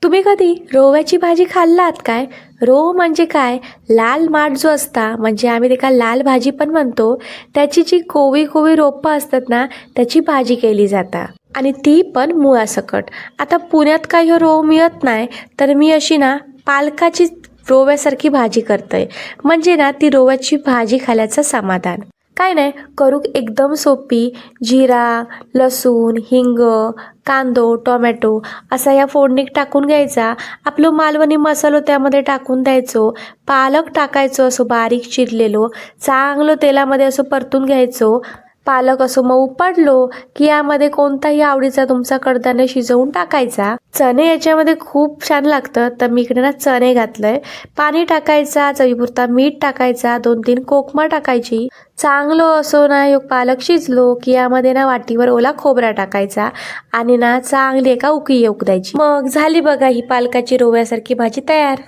तुम्ही कधी रोव्याची भाजी खाल्लात काय? रोव म्हणजे काय? लाल माठ जो असता, म्हणजे आम्ही त्याला लाल भाजी पण म्हणतो, त्याची जी कोवी कोवी रोपं असतात ना, त्याची भाजी केली जाता आणि ती पण मुळासकट. आता पुण्यात काही रोव मिळत नाही, तर मी अशी ना पालकाची रोव्यासारखी भाजी करतोय. म्हणजे ना ती रोव्याची भाजी खाल्याचं समाधान. काय नाही करू, एकदम सोपी. जिरा, लसूण, हिंग, कांदो, टोमॅटो असा या फोडणीत टाकून घ्यायचा. आपलं मालवणी मसालो त्यामध्ये टाकून द्यायचो. पालक टाकायचो असं बारीक चिरलेलो. चांगलं तेलामध्ये असं परतून घ्यायचो. पालक असं मऊ पडलो की यामध्ये कोणताही आवडीचा तुमचा कडधान्य शिजवून टाकायचा. चणे याच्यामध्ये खूप छान लागतं, तर मी इकडे ना चणे घातलंय. पाणी टाकायचा, चवीपुरता मीठ टाकायचा, 2-3 कोकमा टाकायची. चांगलं असो ना पालक शिजलो की यामध्ये ना वाटीवर ओला खोबरा टाकायचा आणि ना चांगली एका उकळी येऊ द्यायची. मग झाली बघा ही पालकाची रोव्यासारखी भाजी तयार.